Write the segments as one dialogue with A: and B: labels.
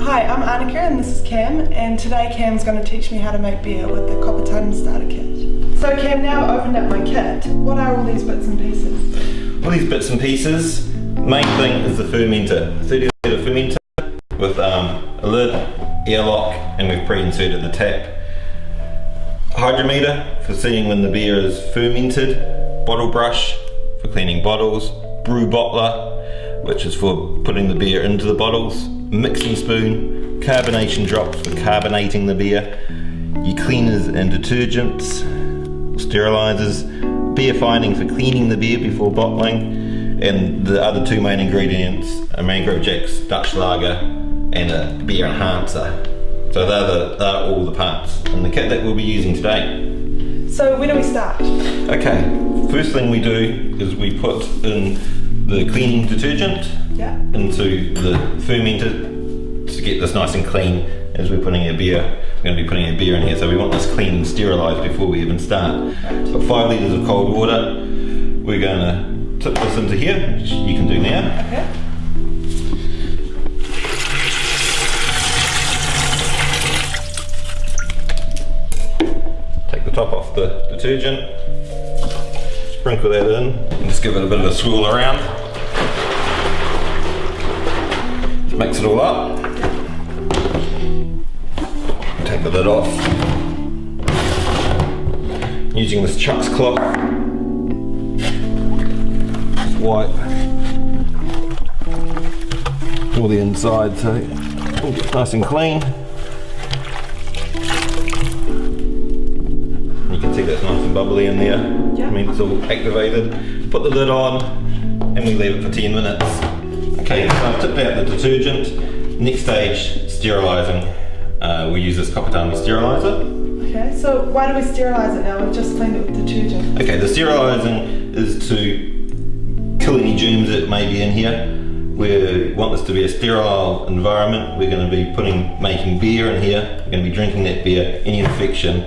A: Hi, I'm Annika and this is Cam, and today Cam's going to teach me how to make beer with the Coppertun starter kit. So Cam, now I've opened up my kit. What are all these bits and pieces?
B: All these bits and pieces, main thing is the fermenter. 30 litre fermenter with a lid, airlock, and we've pre-inserted the tap. Hydrometer for seeing when the beer is fermented, bottle brush for cleaning bottles, brew bottler, which is for putting the beer into the bottles, mixing spoon, carbonation drops for carbonating the beer, your cleaners and detergents, sterilizers, beer finding for cleaning the beer before bottling, and the other two main ingredients are Mangrove Jacks, Dutch lager, and a beer enhancer. So they're all the parts in the kit that we'll be using today.
A: So where do we start?
B: Okay, first thing we do is we put in the cleaning detergent into the fermenter to get this nice and clean as we're putting our beer. We're going to be putting our beer in here, so we want this clean and sterilised before we even start. Put 5 litres of cold water. We're going to tip this into here, which you can do now.
A: Okay.
B: Take the top off the detergent, sprinkle that in, and just give it a bit of a swirl around. Mix it all up. Take the lid off. Using this Chuck's cloth, just wipe all the inside so it all gets nice and clean. You can see that's nice and bubbly in there. I mean, it's all activated. Put the lid on and we leave it for 10 minutes. Okay, so I've tipped out the detergent. Next stage, sterilising. We use this Coppertun steriliser.
A: Okay, so why do we sterilise it now? We've just cleaned it with detergent.
B: Okay, the sterilising is to kill any germs that may be in here. We want this to be a sterile environment. We're going to be making beer in here. We're going to be drinking that beer. Any infection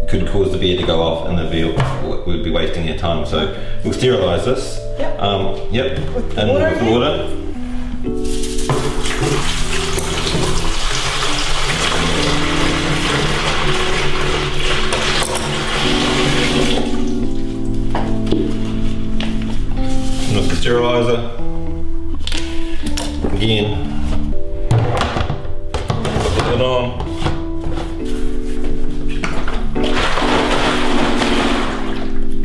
B: could cause the beer to go off and the beer would be wasting your time. So we'll sterilise this.
A: With
B: and
A: water.
B: With the water. And with the steriliser, again, put the lid on.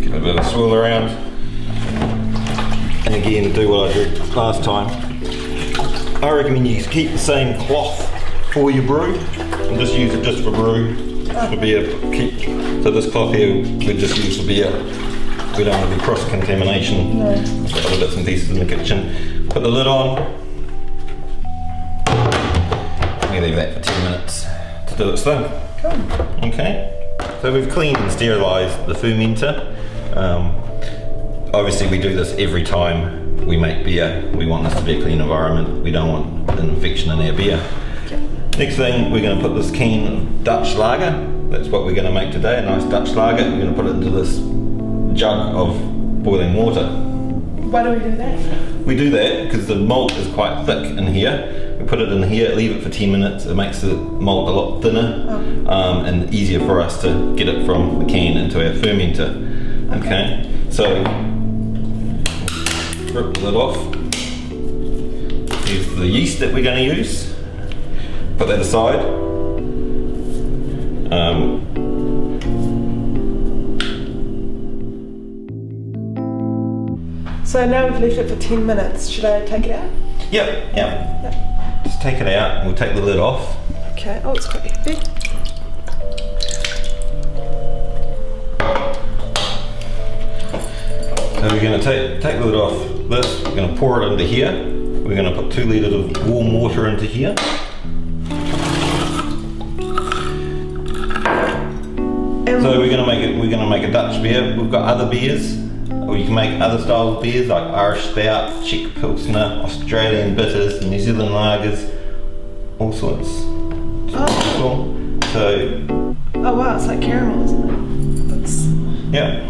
B: A bit of a swirl around, and again do what I did last time. I recommend you keep the same cloth for your brew and just use it just for brew, for beer. So this cloth here we just use for beer. We don't want to be cross contamination with other bits and pieces in the kitchen. Put the lid on. We leave that for 10 minutes to do its thing.
A: Cool.
B: Okay, so we've cleaned and sterilised the fermenter. Obviously we do this every time we make beer. We want this to be a clean environment. We don't want an infection in our beer. Next thing, we're going to put this can of Dutch lager. That's what we're going to make today, a nice Dutch lager. We're going to put it into this jug of boiling water.
A: Why do we do that?
B: We do that because the malt is quite thick in here. We put it in here, leave it for 10 minutes. It makes the malt a lot thinner and easier for us to get it from the can into our fermenter. Okay, so rip the lid off. Here's the yeast that we're going to use. Put that aside.
A: So now we've left it for 10 minutes. Should I take it out?
B: Yep. Just take it out and we'll take the lid off.
A: Okay, oh, it's quite heavy.
B: So we're going to take the lid off this, we're going to pour it into here. We're going to put 2 litres of warm water into here. So we're going to make a Dutch beer. We've got other beers, or you can make other styles of beers like Irish Stout, Czech Pilsner, Australian bitters, New Zealand lagers, all sorts. So.
A: Oh wow, it's like caramel, isn't it? That's.
B: Yeah.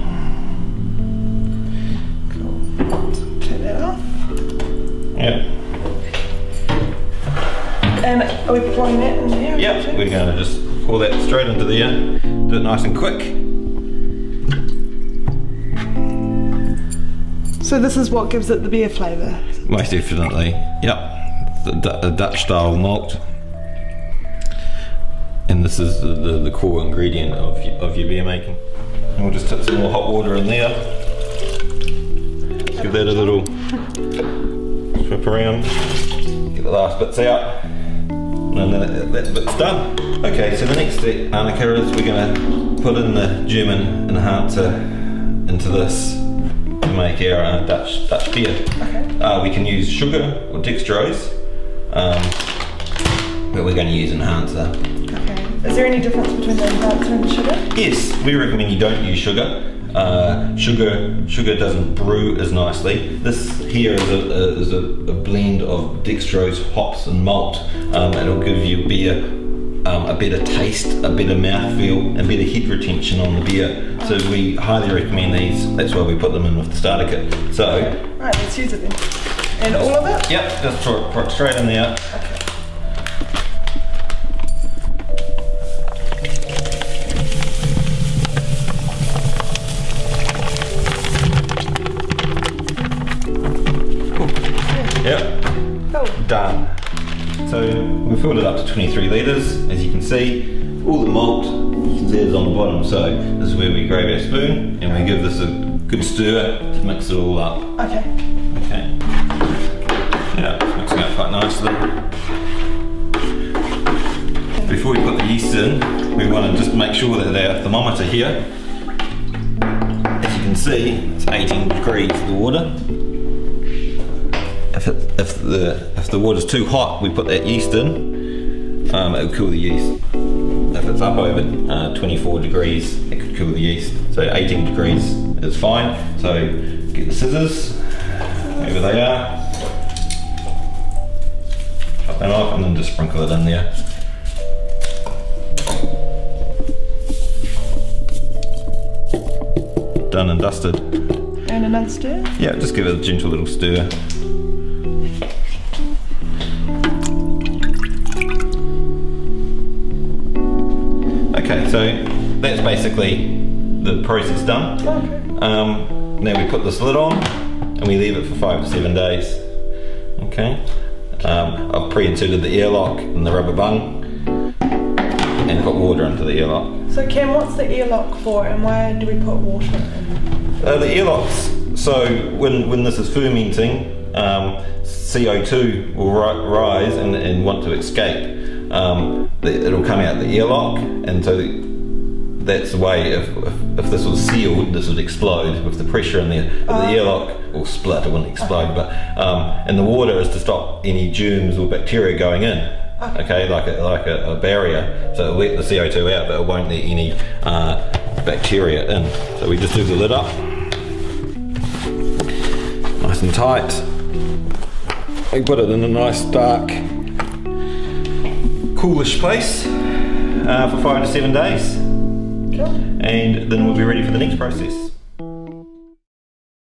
A: Cool. Take that off.
B: Yeah.
A: And are we pouring that in there?
B: Yep, we're going to just pour that straight into there. Do it nice and quick.
A: So this is what gives it the beer flavour?
B: Most definitely, yep. The Dutch style malt. And this is the core ingredient of your beer making. And we'll just tip some more hot water in there. Give that a little flip around. Get the last bits out. And then that bit's done. Okay, so the next step, Annika, is we're going to put in the German enhancer into this to make our Dutch beer. Okay. We can use sugar or dextrose, but we're going to use enhancer.
A: Okay. Is there any difference between the enhancer and the sugar?
B: Yes, we recommend you don't use sugar. Sugar doesn't brew as nicely. This here is a blend of dextrose, hops and malt. It'll give you beer a better taste, a better mouthfeel and better head retention on the beer. So we highly recommend these. That's why we put them in with the starter kit. So,
A: okay. Right, let's use it then. And all of it?
B: Yep, just pour it straight in there.
A: Okay.
B: Yep.
A: Cool.
B: Done. So we filled it up to 23 litres. As you can see, all the malt is on the bottom. So this is where we grab our spoon and we give this a good stir to mix it all up.
A: Okay.
B: Okay. Yeah, it's mixing up quite nicely. Before we put the yeast in, we want to just make sure that our thermometer here, as you can see, it's 18 degrees the water. If the water's too hot, we put that yeast in, it'll cool the yeast. If it's up over 24 degrees, it could cool the yeast. So 18 degrees is fine. So get the scissors, wherever they are, cut that off and then just sprinkle it in there. Done and dusted.
A: And another stir?
B: Yeah, just give it a gentle little stir. Okay, so that's basically the process done. Okay. Now we put this lid on and we leave it for 5 to 7 days. Okay. I've pre-inserted the airlock in the rubber bung and put water into the airlock.
A: So Cam, what's the airlock for and why do we put water in?
B: The airlocks, so when this is fermenting, CO2 will rise and want to escape. It'll come out the airlock, and so that's the way. If this was sealed, this would explode with the pressure in there. But the airlock will split; it wouldn't explode. But and the water is to stop any germs or bacteria going in. Okay, like a barrier. So it'll let the CO2 out, but it won't let any bacteria in. So we just do the lid up, nice and tight. We put it in a nice dark, coolish place for 5 to 7 days. Cool. And then we'll be ready for the next process.